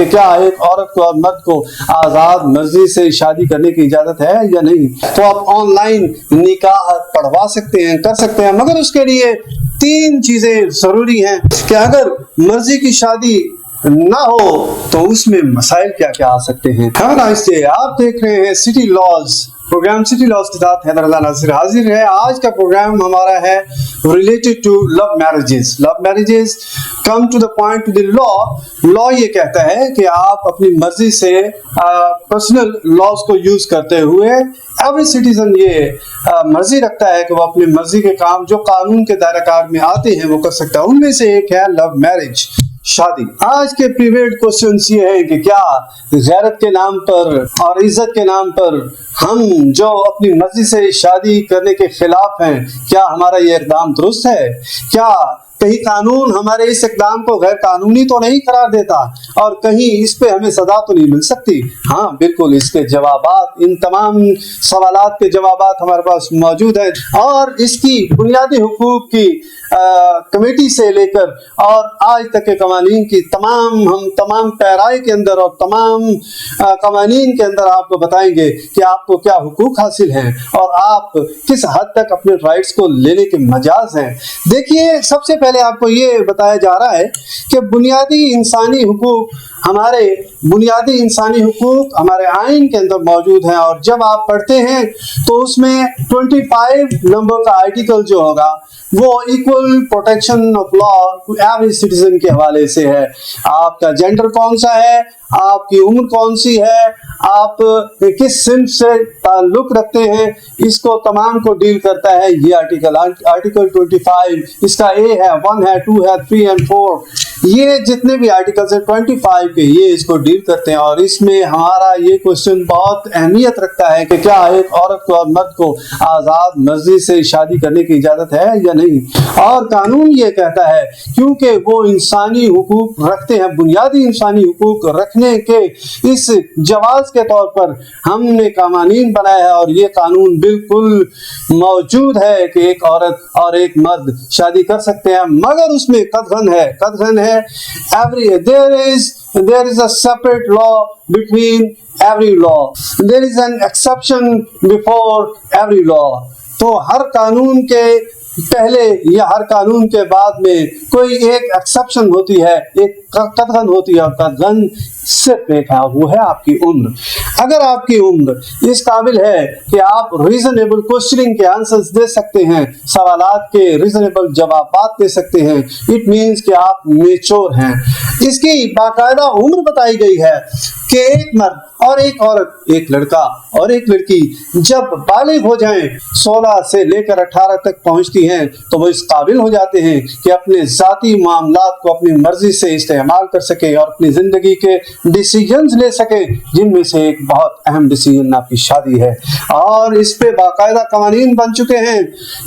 کہ کیا ایک عورت کو اور مرد کو آزاد مرضی سے شادی کرنے کی اجازت ہے یا نہیں. تو آپ آن لائن نکاح پڑھوا سکتے ہیں، کر سکتے ہیں، مگر اس کے لیے 3 چیزیں ضروری ہیں کہ اگر مرضی کی شادی نہ ہو تو اس میں مسائل کیا کیا آ سکتے ہیں. آپ دیکھ رہے ہیں city laws program, city laws کے ساتھ حیدر اللہ ناصر حاضر ہے. آج کا پروگرام ہمارا ہے related to love marriages. Love marriages come to the point to the law یہ کہتا ہے کہ آپ اپنی مرضی سے پرسنل لاز کو یوز کرتے ہوئے ایوری سٹیزن یہ مرضی رکھتا ہے کہ وہ اپنی مرضی کے کام جو قانون کے دائرہ کار میں آتے ہیں وہ کر سکتا ہے. ان میں سے ایک ہے لو میرج، شادی. آج کے پریویڈ کوسچنس یہ ہیں کہ کیا غیرت کے نام پر اور عزت کے نام پر ہم جو اپنی مرضی سے شادی کرنے کے خلاف ہیں، کیا ہمارا یہ اقدام درست ہے؟ کیا کہیں قانون ہمارے اس اقدام کو غیر قانونی تو نہیں قرار دیتا اور کہیں اس پہ ہمیں سزا تو نہیں مل سکتی؟ ہاں بالکل، اس کے جوابات، ان تمام سوالات کے جوابات ہمارے پاس موجود ہیں. اور اس کی بنیادی حقوق کی کمیٹی سے لے کر اور آج تک کے قوانین کی تمام پیرائی کے اندر اور تمام قوانین کے اندر آپ کو بتائیں گے کہ آپ کو کیا حقوق حاصل ہیں اور آپ کس حد تک اپنے رائٹس کو لینے کے مجاز ہیں. دیکھیے، سب سے پہلے آپ کو یہ بتایا جا رہا ہے کہ بنیادی انسانی حقوق ہمارے آئین کے اندر موجود ہیں، اور جب آپ پڑھتے ہیں تو اس میں 25 نمبر کا آرٹیکل جو ہوگا وہ equal protection of law to every citizen کے حوالے سے ہے. آپ کا جینڈر کون سا ہے، آپ کی عمر کون سی ہے، آپ کس صنف سے تعلق رکھتے ہیں، اس کو تمام کو ڈیل کرتا ہے یہ آرٹیکل 25. اس کا اے ہے، 1 ہے، 2 ہے، 3 اور 4. یہ جتنے بھی آرٹیکلز ہیں 25 کے، یہ اس کو ڈیل کرتے ہیں. اور اس میں ہمارا یہ کوشچن بہت اہمیت رکھتا ہے کہ کیا ایک عورت کو اور مرد کو آزاد مرضی سے شادی کرنے کی اجازت ہے یا نہیں. اور قانون یہ کہتا ہے کیونکہ وہ انسانی حقوق رکھتے ہیں، بنیادی انسانی حقوق رکھنے کے اس جواز کے طور پر ہم نے قوانین بنایا ہے، اور یہ قانون بالکل موجود ہے کہ ایک عورت اور ایک مرد شادی کر سکتے ہیں، مگر اس میں قدغن ہے. There is a separate law between every law. There is an exception before every law. تو ہر قانون کے پہلے یا ہر قانون کے بعد میں کوئی ایک ایکسپشن ہوتی ہے، ایک قدغن ہوتی ہے، اور قدغن صرف ایک ہے، وہ ہے آپ کی عمر. اگر آپ کی عمر اس قابل ہے کہ آپ ریزنیبل کوسچننگ کے آنسرز دے سکتے ہیں، سوالات کے ریزنیبل جوابات دے سکتے ہیں، اٹ مینز کہ آپ میچور ہیں. اس کی باقاعدہ عمر بتائی گئی ہے کہ ایک مرد اور ایک عورت، ایک لڑکا اور ایک لڑکی جب بالغ ہو جائیں، 16 سے لے کر 18 تک پہنچتی ہیں، تو وہ اس قابل ہو جاتے ہیں کہ اپنے ذاتی معاملات کو اپنی مرضی سے استعمال کر سکیں اور اپنی زندگی کے ڈیسیجنز لے سکیں، جن میں سے ایک بہت اہم ڈیسیجن آپ کی شادی ہے. اور اس پہ باقاعدہ قوانین بن چکے ہیں.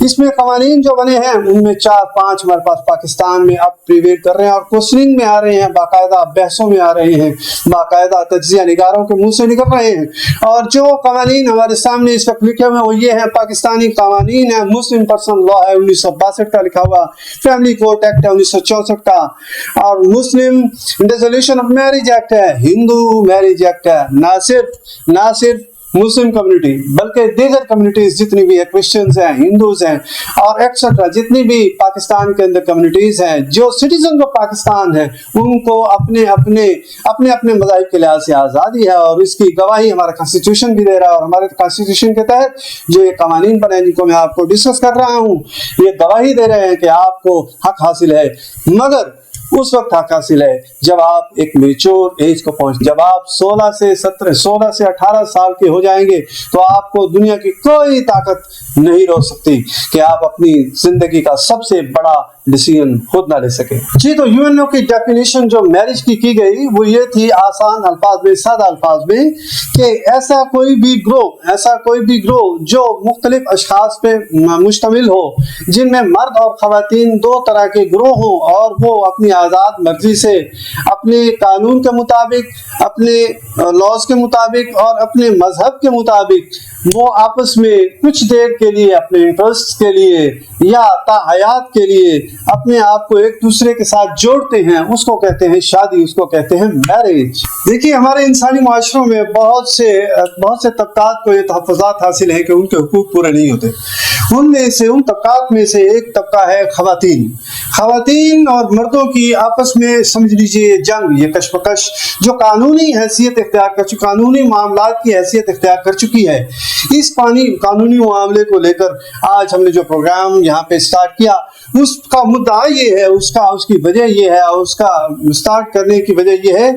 اس میں قوانین جو بنے ہیں ان میں 4-5 ہمارے پاس پاکستان میں اب پریویڈ کر رہے ہیں اور کوسچننگ میں آ رہے ہیں، باقاعدہ بحثوں میں آ رہے ہیں، باقاعدہ تجزیہ نگاروں کے منہ سے نکل رہے ہیں. اور جو قوانین ہمارے سامنے اس وقت لکھے ہوئے وہ یہ ہیں، پاکستانی قوانین ہیں. مسلم پرسنل لا ہے 1962 کا لکھا ہوا، فیملی کورٹ ایکٹ ہے 1964 کا، اور مسلم ڈیسولوشن آف میرج ایکٹ ہے، ہندو میرج ایکٹ ہے. نہ صرف مسلم کمیونٹی بلکہ دیگر کمیونٹیز جتنی بھی ہیں، کرسچنز ہیں، ہندوز ہیں اور ایکسٹرا جتنی بھی پاکستان کے اندر کمیونٹیز ہیں جو سٹیزن آف پاکستان ہیں، ان کو اپنے مذاہب کے لحاظ سے آزادی ہے. اور اس کی گواہی ہمارا کانسٹیٹیوشن بھی دے رہا ہے. اور ہمارے کانسٹیٹیوشن کے تحت جو یہ قوانین بنے جن کو میں آپ کو ڈسکس کر رہا ہوں، یہ گواہی دے رہے ہیں کہ آپ کو حق حاصل ہے. مگر اس وقت حق حاصل ہے جب آپ ایک میچور ایج کو جب آپ 16 سے 18 سال کے ہو جائیں گے تو آپ کو دنیا کی کوئی طاقت نہیں روک سکتی کہ آپ اپنی زندگی کا سب سے بڑا ڈیسیژن خود نہ لے سکے. جی تو یو این او کی ڈیفینیشن جو میرج کی گئی وہ یہ تھی، آسان الفاظ میں، سادہ الفاظ میں، کہ ایسا کوئی بھی گروہ جو مختلف اشخاص پہ مشتمل ہو، جن میں مرد اور خواتین دو طرح کے گروہ ہوں، اور وہ اپنی آزاد مرضی سے اپنے قانون کے مطابق، اپنے لاز کے مطابق اور اپنے مذہب کے مطابق وہ آپس میں کچھ دیر کے لیے اپنے انٹرسٹ کے لیے یا تا حیات کے لیے اپنے آپ کو ایک دوسرے کے ساتھ جوڑتے ہیں، اس کو کہتے ہیں شادی، اس کو کہتے ہیں میرج۔ دیکھیے ہمارے انسانی معاشروں میں بہت سے طبقات کو یہ تحفظات حاصل ہیں کہ ان کے حقوق پورے نہیں ہوتے۔ ان طبقات میں سے ایک طبقہ ہے خواتین اور مردوں کی آپس میں سمجھ لیجیے جنگ، یہ کشمکش جو قانونی حیثیت اختیار کر چکی، قانونی معاملات کی حیثیت اختیار کر چکی ہے۔ اس قانونی معاملے کو لے کر آج ہم نے جو پروگرام یہاں پہ سٹارٹ کیا، اس کا مدعا یہ ہے، اس کی وجہ یہ ہے، اور اس کا سٹارٹ کرنے کی وجہ یہ ہے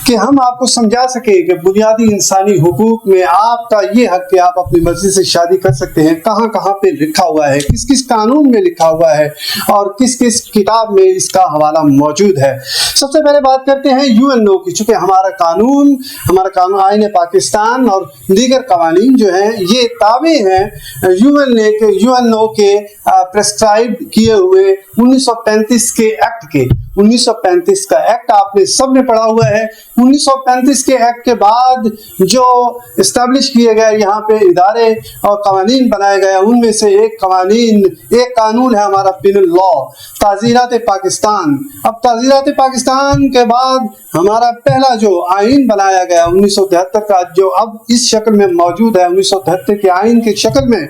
کہ ہم آپ کو سمجھا سکیں کہ بنیادی انسانی حقوق میں آپ کا یہ حق کہ آپ اپنی مرضی سے شادی کر سکتے ہیں کہاں کہاں پہ لکھا ہوا ہے، کس کس قانون میں لکھا ہوا ہے اور کس کس کتاب میں اس کا حوالہ موجود ہے۔ سب سے پہلے بات کرتے ہیں UNO کی، چونکہ ہمارا قانون آئین پاکستان اور دیگر قوانین جو ہیں یہ تابع ہیں UNO کے پرسکرائب کیے ہوئے 1935 کے ایکٹ کے۔ 1935 کا ایکٹ آپ نے سب نے پڑھا ہوا ہے۔ 1935 کے ایکٹ کے بعد جو اسٹیبلش کیے گئے یہاں پہ ادارے اور قوانین بنائے گئے، ان میں سے ایک قانون ہے ہمارا پینل لا، تعزیرات پاکستان۔ اب تعزیرات پاکستان کے بعد ہمارا پہلا جو آئین بنایا گیا 1973 کا، جو اب اس شکل میں موجود ہے 1973 کے آئین کی شکل میں،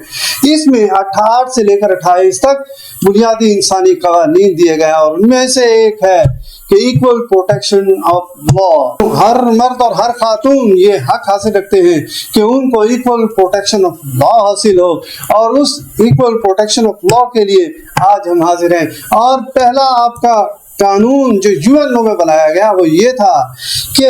اس میں 68 سے لے کر 28 تک بنیادی انسانی قوانین دیے گئے، اور ان میں سے ایک ہے کہ ایکول پروٹیکشن آف لا۔ ہر مرد اور ہر خاتون یہ حق حاصل رکھتے ہیں کہ ان کو ایکول پروٹیکشن آف لا حاصل ہو، اور اس ایکول پروٹیکشن آف لا کے لیے آج ہم حاضر ہیں۔ اور پہلا آپ کا قانون جو UNO میں بنایا گیا وہ یہ تھا کہ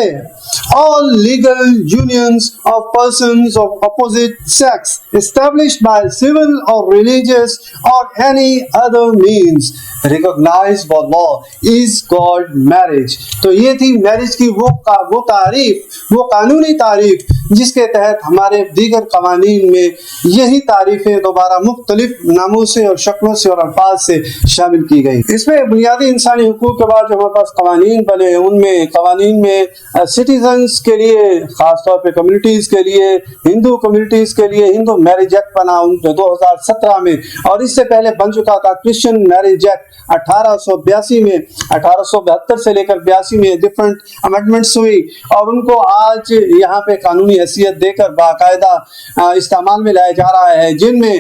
all legal unions of persons of opposite sex established by civil or religious or any other means recognized by law is called marriage۔ تو یہ تھی میرج کی وہ تعریف، وہ قانونی تعریف جس کے تحت ہمارے دیگر قوانین میں یہی تعریفیں دوبارہ مختلف ناموں سے اور شکلوں سے اور الفاظ سے شامل کی گئی۔ اس میں بنیادی انسانی حقوق کے بعد جو ہمارے پاس قوانین بنے، ان میں قوانین میں سٹیزنز کے لیے، خاص طور پہ کمیونٹیز کے لیے، ہندو کمیونٹیز کے لیے ہندو میرج ایکٹ بنا 2017 میں، اور اس سے پہلے بن چکا تھا کرسچن میرج ایکٹ 1882 میں۔ 1872 سے لے کر 82 میں ڈفرنٹ امینڈمنٹس ہوئی، اور ان کو آج یہاں پہ قانونی حیثیت دے کر باقاعدہ استعمال میں لایا جا رہا ہے، جن میں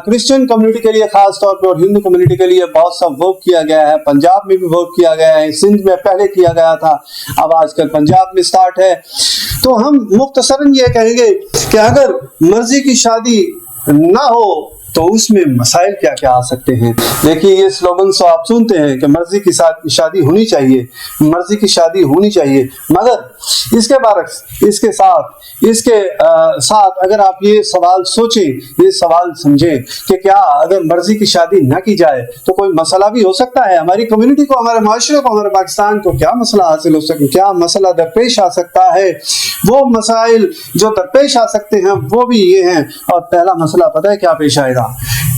کرسچن کمیونٹی کے لیے خاص طور پہ اور ہندو کمیونٹی کے لیے بہت سا ورک کیا گیا ہے۔ پنجاب میں بھی ورک کیا گیا ہے، سندھ میں پہلے کیا گیا تھا، اب آج کل پنجاب میں سٹارٹ ہے۔ تو ہم مختصراً یہ کہیں گے کہ اگر مرضی کی شادی نہ ہو تو اس میں مسائل کیا کیا آ سکتے ہیں۔ دیکھیے یہ سلوگن سو آپ سنتے ہیں کہ مرضی کی شادی ہونی چاہیے، مرضی کی شادی ہونی چاہیے، مگر اس کے برعکس اس کے ساتھ اگر آپ یہ سوال سوچیں، یہ سوال سمجھیں کہ کیا اگر مرضی کی شادی نہ کی جائے تو کوئی مسئلہ بھی ہو سکتا ہے؟ ہماری کمیونٹی کو، ہمارے معاشرے کو، ہمارے پاکستان کو کیا مسئلہ حاصل ہو سکتا ہے، کیا مسئلہ درپیش آ سکتا ہے؟ وہ مسائل جو درپیش آ سکتے ہیں وہ بھی یہ ہیں، اور پہلا مسئلہ پتہ ہے کیا پیش آئے گا؟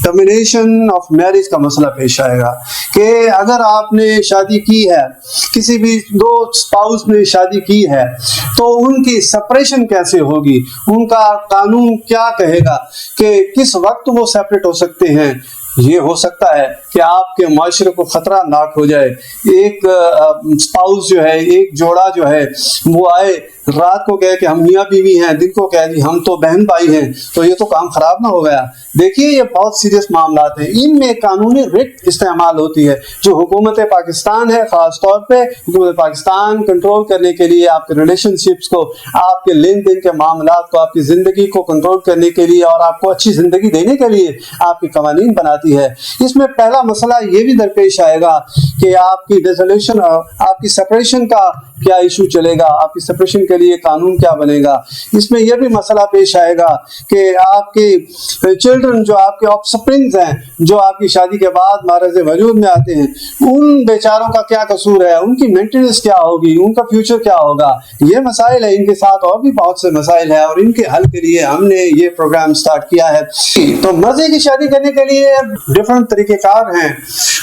ٹرمینیشن آف میرج کا مسئلہ پیش آئے گا کہ اگر آپ نے شادی کی ہے، کسی بھی دو اسپاؤس نے شادی کی ہے، تو ان کی سپریشن کیسے ہوگی، ان کا قانون کیا کہے گا کہ کس وقت وہ سیپریٹ ہو سکتے ہیں۔ یہ ہو سکتا ہے کہ آپ کے معاشرے کو خطرہ ناک ہو جائے، ایک اسپاؤس جو ہے، ایک جوڑا جو ہے وہ آئے رات کو کہے کہ ہم میاں بیوی ہیں، دن کو کہہ دی ہم تو بہن بھائی ہیں، تو یہ تو کام خراب نہ ہو گیا۔ دیکھیے یہ بہت سیریس معاملات ہیں، ان میں قانونی رٹ استعمال ہوتی ہے جو حکومت پاکستان ہے، خاص طور پہ حکومت پاکستان کنٹرول کرنے کے لیے، آپ کے ریلیشن شپس کو، آپ کے لین دین کے معاملات کو، آپ کی زندگی کو کنٹرول کرنے کے لیے اور آپ کو اچھی زندگی دینے کے لیے آپ کی قوانین بناتی ہے۔ اس میں پہلا مسئلہ یہ بھی درپیش آئے گا کہ آپ کی ڈیسولیشن، آپ کی سپریشن کا کیا ایشو چلے گا, آپ کی سپریشن کے لیے قانون کیا بنے گا. اس میں یہ بھی مسئلہ پیش آئے گا کہ آپ کے چلڈرن جو آپ کے آف سپرنگز ہیں, جو آپ کی شادی کے بعد معرض وجود میں آتے ہیں, ان بیچاروں کا کیا قصور ہے, ان کی مینٹیننس کیا ہوگی, ان کا فیوچر کیا ہوگا. یہ مسائل ہیں, ان کے ساتھ اور بھی بہت سے مسائل ہیں, اور ان کے حل کے لیے ہم نے یہ پروگرام سٹارٹ کیا ہے. تو مزے کی شادی کرنے کے لیے ڈفرنٹ طریقہ کار ہیں,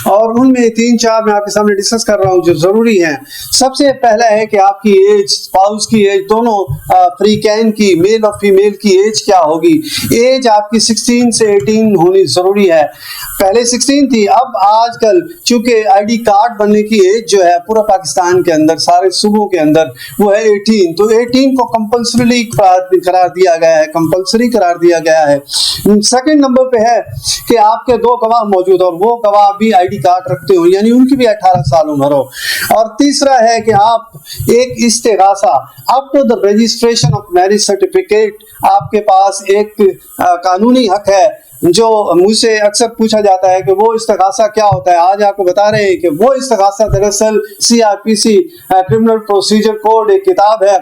اور ان میں 3-4 میں آپ کے سامنے ڈسکس کر رہا ہوں جو ضروری ہیں. سب سے پہلا ہے کہ آپ کی ایج, اسپاؤس کی ایج, دونوں فری کین کی, میل اور فیمیل کی ایج کیا ہوگی. ایج آپ کی 16 سے 18 ہونی ضروری ہے. پہلے 16 تھی, اب آج کل چونکہ آئی ڈی کارڈ بننے کی ایج جو ہے پورا پاکستان کے اندر, سارے صوبوں کے اندر, وہ ہے 18. تو 18 کو کمپلسری قرار دیا گیا ہے, کمپلسری قرار دیا گیا ہے. سیکنڈ نمبر پہ ہے کہ آپ کے 2 گواہ موجود, اور وہ گواہ بھی آئی ڈی کارڈ رکھتے ہو, یعنی ان کی بھی 18 سال عمر ہو. اور تیسرا ہے کہ آپ ایک استغاثہ, up to the registration of marriage certificate, آپ کے پاس ایک قانونی حق ہے جو مجھ سے اکثر پوچھا جاتا ہے کہ وہ استغاثہ کیا ہوتا ہے. آج آپ کو بتا رہے ہیں کہ وہ استغاثہ دراصل CRPC کرمنل پروسیجر کوڈ ایک کتاب ہے,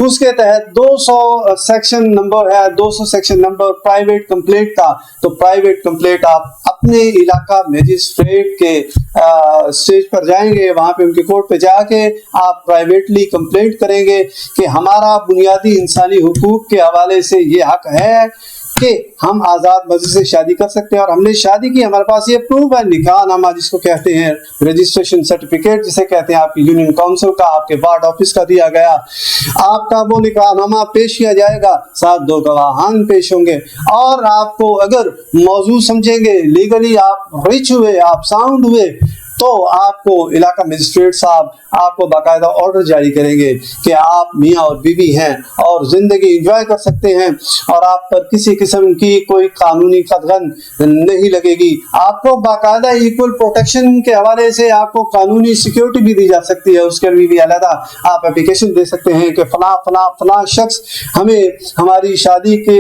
اس کے تحت 200 سیکشن نمبر ہے, 200 سیکشن نمبر پرائیویٹ کمپلینٹ کا. تو پرائیویٹ کمپلینٹ آپ اپنے علاقہ میجسٹریٹ کے اسٹیج پر جائیں گے, وہاں پہ ان کے کورٹ پہ جا کے آپ پرائیویٹلی کمپلینٹ کریں گے کہ ہمارا بنیادی انسانی حقوق کے حوالے سے یہ حق ہے کہ ہم آزاد مرضی سے شادی کر سکتے ہیں, اور ہم نے شادی کی, ہمارے پاس یہ پروف ہے, نکاح نامہ جس کو کہتے ہیں, رجسٹریشن سرٹیفکیٹ جسے کہتے ہیں, آپ کی یونین کونسل کا, آپ کے وارڈ آفس کا دیا گیا. آپ کا وہ نکاح نامہ پیش کیا جائے گا, ساتھ 2 گواہان پیش ہوں گے, اور آپ کو اگر موضوع سمجھیں گے, لیگلی آپ رچ ہوئے, آپ ساؤنڈ ہوئے, تو آپ کو علاقہ مجسٹریٹ صاحب آپ کو باقاعدہ آرڈر جاری کریں گے کہ آپ میاں اور بیوی ہیں اور زندگی انجوائے کر سکتے ہیں, اور آپ پر کسی قسم کی کوئی قانونی قدغن نہیں لگے گی. آپ کو باقاعدہ ایکول پروٹیکشن کے حوالے سے آپ کو قانونی سیکیورٹی بھی دی جا سکتی ہے. اس کے لیے بھی علیحدہ آپ اپلیکیشن دے سکتے ہیں کہ فلاں فلاں فلاں شخص ہمیں ہماری شادی کے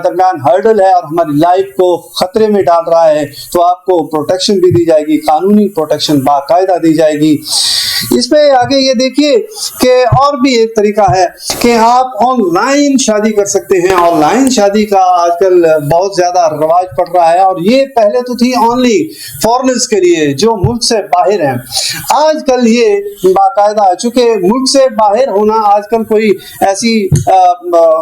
درمیان ہرڈل ہے اور ہماری لائف کو خطرے میں ڈال رہا ہے, تو آپ کو پروٹیکشن بھی دی جائے گی, قانونی پروٹیکشن باقاعدہ دی جائے گی. اس پہ آگے یہ دیکھیے کہ اور بھی ایک طریقہ ہے کہ آپ آن لائن شادی کر سکتے ہیں. آن لائن شادی کا آج کل بہت زیادہ رواج پڑ رہا ہے, اور یہ پہلے تو تھی اونلی فارنرز کے لیے جو ملک سے باہر ہیں. آج کل یہ باقاعدہ, چونکہ ملک سے باہر ہونا آج کل کوئی ایسی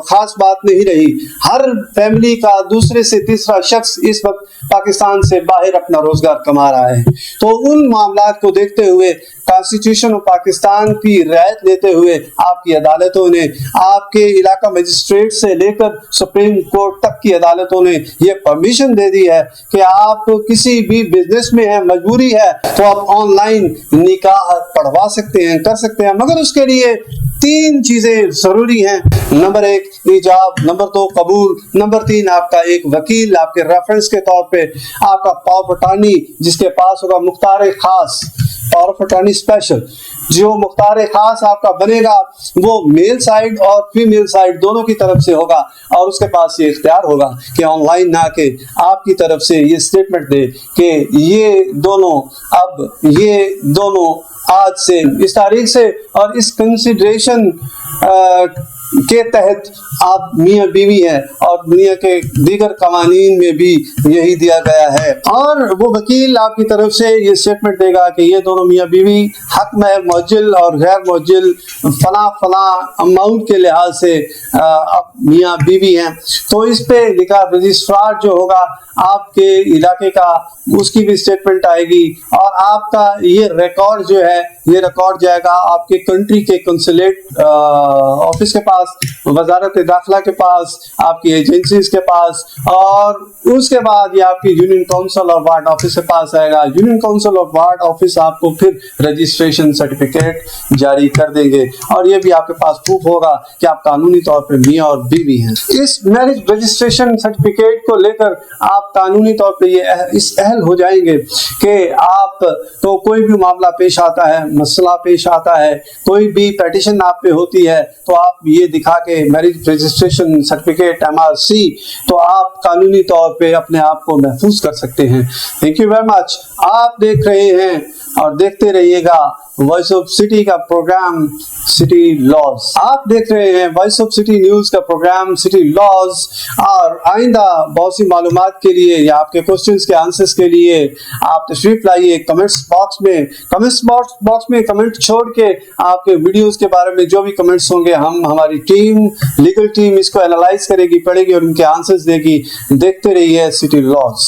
خاص بات نہیں رہی, ہر فیملی کا دوسرے سے تیسرا شخص اس وقت پاکستان سے باہر اپنا روزگار کما رہا ہے. تو ان معاملات کو دیکھتے ہوئے, کانسٹیٹیوشن آف پاکستان کی رعایت لیتے ہوئے, آپ کی عدالتوں نے, آپ کے علاقہ مجسٹریٹ سے لے کر سپریم کورٹ تک کی عدالتوں نے یہ پرمیشن دے دی ہے کہ آپ کسی بھی بزنس میں ہیں, مجبوری ہے, تو آپ آن لائن نکاح پڑھوا سکتے ہیں, کر سکتے ہیں, مگر اس کے لیے 3 چیزیں ضروری ہیں. نمبر 1 ایجاب, نمبر 2 قبول, نمبر 3 آپ کا ایک وکیل آپ کے ریفرنس کے طور پہ, آپ کا پاور آف اٹارنی جس کے پاس ہوگا مختار خاص, پاور آف اٹارنی اسپیشل, جو مختار خاص آپ کا بنے گا وہ میل سائڈ اور فیمیل سائڈ دونوں کی طرف سے ہوگا, اور اس کے پاس یہ اختیار ہوگا کہ آن لائن نہ کے آپ کی طرف سے یہ اسٹیٹمنٹ دے کہ یہ دونوں آج سے, اس تاریخ سے اور اس کنسیڈریشن کے تحت آپ میاں بیوی ہیں, اور دنیا کے دیگر قوانین میں بھی یہی دیا گیا ہے. اور وہ وکیل آپ کی طرف سے یہ اسٹیٹمنٹ دے گا کہ یہ دونوں میاں بیوی حق میں معجل اور غیر معجل فلاں اماؤنٹ کے لحاظ سے میاں بیوی ہیں. تو اس پہ لکھا رجسٹرار جو ہوگا آپ کے علاقے کا, اس کی بھی اسٹیٹمنٹ آئے گی, اور آپ کا یہ ریکارڈ جو ہے, یہ ریکارڈ جائے گا آپ کے کنٹری کے کنسولیٹ آفس کے پاس, وزارت داخلہ کے پاس, آپ کی ایجنسیز کے پاس, اور اس کے بعد یہ آپ کی یونین کونسل اور وارڈ آفس کے پاس آئے گا. یونین کونسل اور وارڈ آفس آپ کو پھر رجسٹریشن سرٹیفکیٹ جاری کر دیں گے, اور یہ بھی آپ کے پاس پروف ہوگا کہ آپ قانونی طور پہ میاں اور بیوی ہیں. اس میرج رجسٹریشن سرٹیفکیٹ کو لے کر آپ قانونی طور پہ یہ اس اہل ہو جائیں گے کہ آپ تو کوئی بھی معاملہ پیش آتا ہے, مسئلہ پیش آتا ہے, کوئی بھی پیٹیشن آپ پہ ہوتی ہے, تو آپ یہ دکھا کے میرج رجسٹریشن سرٹیفکیٹ MRC, تو آپ قانونی طور پہ اپنے آپ کو محفوظ کر سکتے ہیں. Thank you very much. آپ دیکھ رہے ہیں اور دیکھتے رہیے گا وائس آف سٹی کا پروگرام سٹی لاز. آپ دیکھ رہے ہیں وائس آف سٹی نیوز کا پروگرام سٹی لاز. اور آئندہ بہت سی معلومات کے لیے یا آپ کے کوسچنس کے آنسرس کے لیے آپ تشریف لائیے کمنٹس باکس میں کمنٹ چھوڑ کے آپ کے ویڈیوز کے بارے میں جو بھی کمنٹس ہوں گے ہماری ٹیم لیگل ٹیم اس کو اینالائز کرے گی, پڑھے گی اور ان کے آنسرس دے گی. دیکھتے رہیے سٹی لاز.